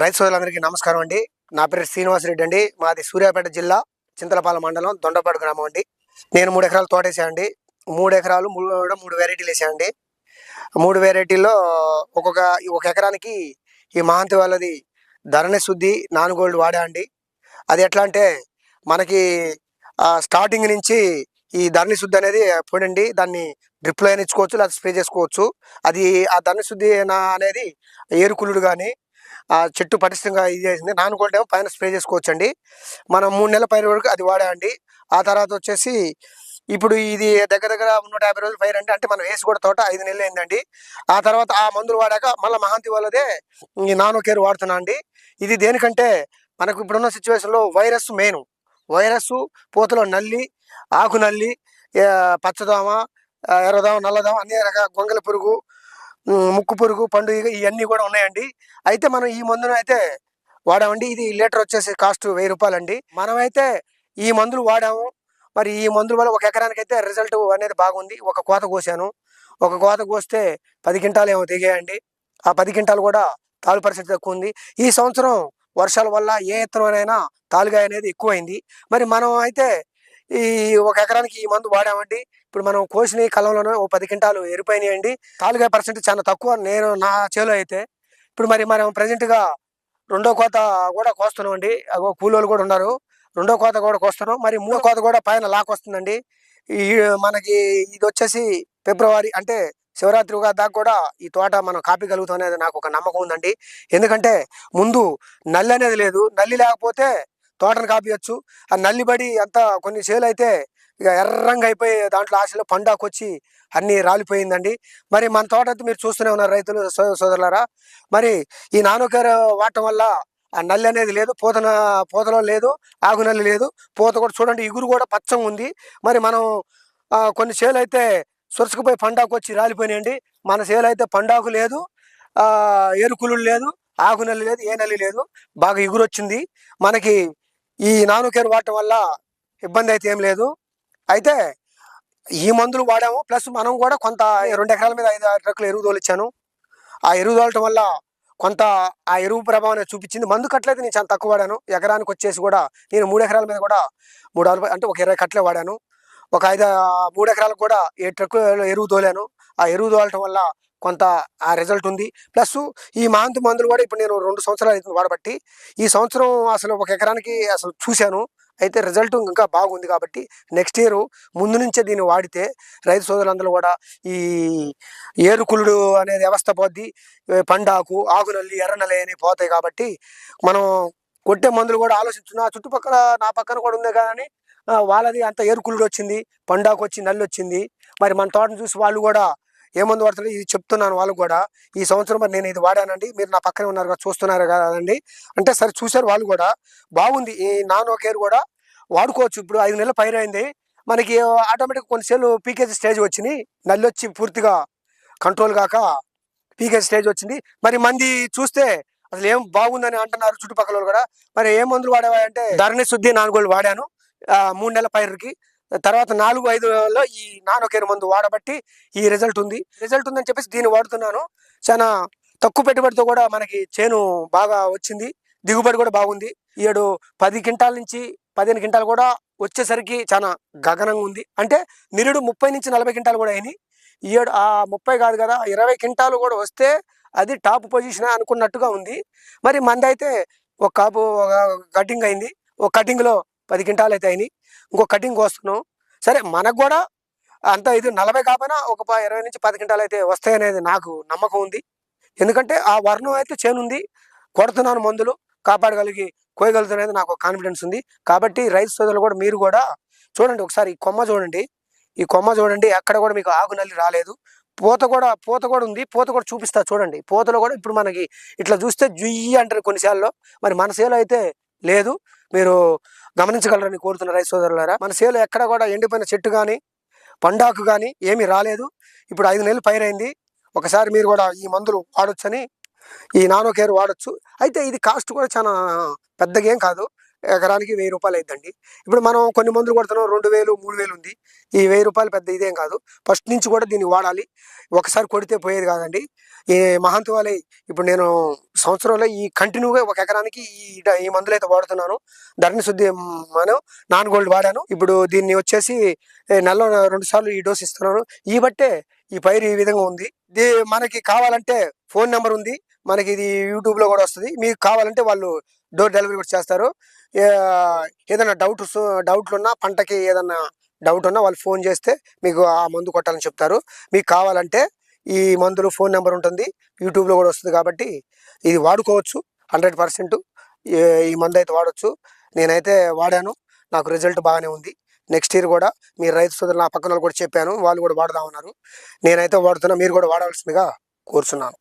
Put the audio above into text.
రైతు సోదరులందరికీ నమస్కారం అండి. నా పేరు శ్రీనివాసరెడ్డి అండి. మాది సూర్యాపేట జిల్లా చింతలపాలెం మండలం దొండపాడు గ్రామం అండి. నేను 3 ఎకరాలు తోట వేసానండి. 3 ఎకరాలు 3 వెరైటీలు వేసానండి. 3 వెరైటీల్లో ఒక్కొక్క ఒక ఎకరానికి ఈ మహాంతి వాళ్ళది ధరణి శుద్ధి నాన్ గోల్డ్ వాడా అండి. అది ఎట్లా అంటే మనకి స్టార్టింగ్ నుంచి ఈ ధరణి శుద్ధి అనేది పొడండి, దాన్ని డ్రిప్లో అయినా ఇచ్చుకోవచ్చు, లేదా స్ప్రే చేసుకోవచ్చు. అది ఆ ధరణి శుద్ధి అనేది ఏరుకులుడు కానీ ఆ చెట్టు పటిష్టంగా ఇది చేసింది. నాన్ గోల్డ్ ఏమో పైన స్ప్రే చేసుకోవచ్చు అండి. మనం 3 నెలల పైన వరకు అది వాడా అండి. ఆ తర్వాత వచ్చేసి ఇప్పుడు ఇది దగ్గర దగ్గర 150 రోజులు పైరు అంటే మనం వేసి కూడా తోట 5 నెలలు అయిందండి. ఆ తర్వాత ఆ మందులు వాడాక మళ్ళీ మహాంతి వాళ్ళదే ఈ నానో కేర్ వాడుతున్నా అండి. ఇది దేనికంటే మనకు ఇప్పుడున్న సిచ్యువేషన్లో వైరస్ మెయిన్. వైరస్, పూతలో నల్లి, ఆకు నల్లి, పచ్చదోమ, ఎర్రదోమ, నల్లదోమ, అన్ని రకాల గొంగళి పురుగు, ముక్కు పురుగు, పండు ఇవన్నీ కూడా ఉన్నాయండి. అయితే మనం ఈ మందును అయితే వాడామండి. ఇది లీటర్ వచ్చేసి కాస్ట్ 1000 రూపాయలండి. మనమైతే ఈ మందులు వాడాము. మరి ఈ మందుల వల్ల ఒక ఎకరానికి అయితే రిజల్ట్ అనేది బాగుంది. ఒక కోత కోసాను. ఒక కోత కోస్తే 10 క్వింటాలు ఏమో దిగాయండి. ఆ 10 క్వింటాలు కూడా తాలు పరిస్థితి తక్కువ ఉంది. ఈ సంవత్సరం వర్షాల వల్ల ఏ ఎత్తనైనా తాలుగాయ అనేది ఎక్కువైంది. మరి మనం అయితే ఈ ఒక ఎకరానికి ఈ మందు వాడామండి. ఇప్పుడు మనం కోసిన కలంలోనే ఓ 10 క్వింటాలు ఎరిపోయినాయండి. తాలుగాయ పర్సెంట్ చాలా తక్కువ నేను నా చేలో అయితే. ఇప్పుడు మరి మనం ప్రజెంట్గా రెండో కోత కూడా కోస్తున్నాం అండి. కూలోళ్ళు కూడా ఉన్నారు. రెండో కోత కూడా కోస్తున్నాం. మరి మూడో కోత కూడా పైన లాకొస్తుందండి. ఈ మనకి ఇది వచ్చేసి ఫిబ్రవరి అంటే శివరాత్రి ఉగాది దాకా కూడా ఈ తోట మనం కాపీగలుగుతాం అనేది నాకు ఒక నమ్మకం ఉందండి. ఎందుకంటే ముందు నల్లి అనేది లేదు. నల్లి లేకపోతే తోటను కాపీయచ్చు. ఆ నల్లిబడి అంతా కొన్ని చేలు అయితే ఇక ఎర్రంగా అయిపోయి దాంట్లో ఆశలో పండాకొచ్చి అన్నీ రాలిపోయిందండి. మరి మన తోట అయితే మీరు చూస్తూనే ఉన్నారు రైతులు సోదరులారా. మరి ఈ నానోకేర్ వాడటం వల్ల ఆ నల్లి అనేది లేదు, పూతలో లేదు, ఆకు నల్లి లేదు. పూత కూడా చూడండి, ఇగురు కూడా పచ్చగా ఉంది. మరి మనం కొన్ని చేలు అయితే సొరుసుకుపోయి పండాకు వచ్చి రాలిపోయినాయండి. మన చేలు అయితే పండాకు లేదు, ఎరుకులు లేదు, ఆకు నల్లి లేదు, ఏ నల్లి లేదు. బాగా ఇగురు వచ్చింది. మనకి ఈ నానోకేర్ వాడటం వల్ల ఇబ్బంది అయితే ఏం లేదు. అయితే ఈ మందులు వాడాము, ప్లస్ మనం కూడా కొంత 2 ఎకరాల మీద 5-6 ట్రక్కులు ఎరువు తోలిచ్చాను. ఆ ఎరువు తోలటం వల్ల కొంత ఆ ఎరువు ప్రభావం చూపించింది. మందు కట్లయితే నేను చాలా తక్కువ వాడాను. ఎకరానికి వచ్చేసి కూడా నేను 3 ఎకరాల మీద కూడా 3 అంటే ఒక 20 కట్లే వాడాను. ఒక 3 ఎకరాలకు కూడా 7 ట్రక్కులు ఎరువు తోలాను. ఆ ఎరువు తోలటం వల్ల కొంత ఆ రిజల్ట్ ఉంది. ప్లస్ ఈ మహాంతి మందులు కూడా ఇప్పుడు నేను 2 సంవత్సరాలు అవుతుంది వాడబట్టి. ఈ సంవత్సరం అసలు ఒక ఎకరానికి అసలు చూశాను. అయితే రిజల్ట్ ఇంకా బాగుంది. కాబట్టి నెక్స్ట్ ఇయర్ ముందు నుంచే దీన్ని వాడితే రైతు సోదరులందరూ కూడా ఈ ఏరుకులుడు అనే వ్యవస్థ పోద్ది, పండాకు, ఆకునల్లి, ఎర్రనల్లి అని పోతాయి. కాబట్టి మనం కొట్టే మందులు కూడా ఆలోచిస్తున్నా. చుట్టుపక్కల నా పక్కన కూడా ఉంది కానీ వాళ్ళది అంత ఏరుకులుడు వచ్చింది, పండాకు వచ్చి నల్లి వచ్చింది. మరి మన తోటను చూసి వాళ్ళు కూడా ఏ మందు వాడుతుంది ఇది చెప్తున్నాను వాళ్ళకు కూడా. ఈ సంవత్సరం మరి నేను ఇది వాడానండి. మీరు నా పక్కనే ఉన్నారు కదా, చూస్తున్నారు కదండి. అంటే సరే చూశారు వాళ్ళు కూడా, బాగుంది. ఈ నానో కేర్ కూడా వాడుకోవచ్చు. ఇప్పుడు 5 నెలల పైరైంది. మనకి ఆటోమేటిక్ కొన్ని సేలు పీకేజీ స్టేజ్ వచ్చినాయి. నల్లి వచ్చి పూర్తిగా కంట్రోల్ కాక పీకేజీ స్టేజ్ వచ్చింది. మరి మంది చూస్తే అసలు ఏం బాగుందని అంటున్నారు చుట్టుపక్కల వాళ్ళు కూడా. మరి ఏ మందులు వాడేవా అంటే ధరణి శుద్ధి నాన్ గోల్డ్ వాడాను 3 నెలల పైరుకి. తర్వాత 4-5లో ఈ నానో కేర్ మందు వాడబట్టి ఈ రిజల్ట్ ఉందని చెప్పేసి దీన్ని వాడుతున్నాను. చాలా తక్కువ పెట్టుబడితో కూడా మనకి చేను బాగా వచ్చింది, దిగుబడి కూడా బాగుంది. ఈ ఏడు 10 క్వింటాల నుంచి 15 క్వింటాలు కూడా వచ్చేసరికి చాలా గగనంగా ఉంది. అంటే నిరుడు 30 నుంచి 40 క్వింటాలు కూడా అయినాయి. ఈ ఏడు 30 కాదు కదా, 20 క్వింటాలు కూడా వస్తే అది టాప్ పొజిషన్ అనుకున్నట్టుగా ఉంది. మరి మంది అయితే ఒక కాపు కటింగ్ అయింది. ఒక కటింగ్లో 10 క్వింటాలు అయితే అయినాయి. ఇంకో కటింగ్ వస్తున్నాం. సరే మనకు కూడా అంత ఇది 40 కాకపోయినా ఒక 20 నుంచి 10 క్వింటాలు అయితే వస్తాయనేది నాకు నమ్మకం ఉంది. ఎందుకంటే ఆ వర్ణం అయితే చేనుంది, కొడుతున్నాను మందులు, కాపాడగలిగి కోయగలుగుతున్నది నాకు కాన్ఫిడెన్స్ ఉంది. కాబట్టి రైతు సోదరులు కూడా మీరు కూడా చూడండి, ఒకసారి ఈ కొమ్మ చూడండి, ఎక్కడ కూడా మీకు ఆకు నల్లి రాలేదు. పూత కూడా ఉంది. పూత కూడా చూపిస్తా చూడండి. పూతలో కూడా ఇప్పుడు మనకి ఇట్లా చూస్తే జుయ్యి అంటారు కొన్ని సేలలో. మరి మన సేలో అయితే లేదు. మీరు గమనించగలరని కోరుతున్న రైతు సోదరులారా. మన సేలో ఎక్కడ కూడా ఎండిపోయిన చెట్టు కానీ పండాకు కానీ ఏమీ రాలేదు. ఇప్పుడు 5 నెలలు పైరైంది. ఒకసారి మీరు కూడా ఈ మందులు వాడొచ్చని, ఈ నానో కేర్ వాడచ్చు. అయితే ఇది కాస్ట్ కూడా చాలా పెద్దగా ఏం కాదు. ఎకరానికి 1000 రూపాయలు అయిద్దండి. ఇప్పుడు మనం కొన్ని మందులు కొడుతున్నాం 2000, 3000 ఉంది. ఈ 1000 రూపాయలు పెద్ద ఇదేం కాదు. ఫస్ట్ నుంచి కూడా దీన్ని వాడాలి. ఒకసారి కొడితే పోయేది కాదండి. ఈ మహంత్ వాళ్ళయి ఇప్పుడు నేను సంవత్సరంలో ఈ కంటిన్యూగా ఒక ఎకరానికి ఈ మందులైతే వాడుతున్నాను. ధరణి శుద్ధి మనం నాన్ గోల్డ్ వాడాను. ఇప్పుడు దీన్ని వచ్చేసి నెలలో 2 సార్లు ఈ డోస్ ఇస్తున్నాను. ఈ బట్టే ఈ పైరు ఈ విధంగా ఉంది. మనకి కావాలంటే ఫోన్ నెంబర్ ఉంది. మనకి ఇది యూట్యూబ్లో కూడా వస్తుంది. మీకు కావాలంటే వాళ్ళు డోర్ డెలివరీ కూడా చేస్తారు. ఏదైనా డౌట్లు ఉన్నా, పంటకి ఏదన్నా డౌట్ ఉన్నా వాళ్ళు ఫోన్ చేస్తే మీకు ఆ మందు కొట్టాలని చెప్తారు. మీకు కావాలంటే ఈ మందులు ఫోన్ నెంబర్ ఉంటుంది, యూట్యూబ్లో కూడా వస్తుంది. కాబట్టి ఇది వాడుకోవచ్చు 100%. ఈ మందు అయితే వాడచ్చు. నేనైతే వాడాను, నాకు రిజల్ట్ బాగానే ఉంది. నెక్స్ట్ ఇయర్ కూడా మీరు రైతు సోదరులు నా పక్కన కూడా చెప్పాను, వాళ్ళు కూడా వాడదామన్నారు. నేనైతే వాడుతున్నా, మీరు కూడా వాడాల్సిందిగా కోరుచున్నాను.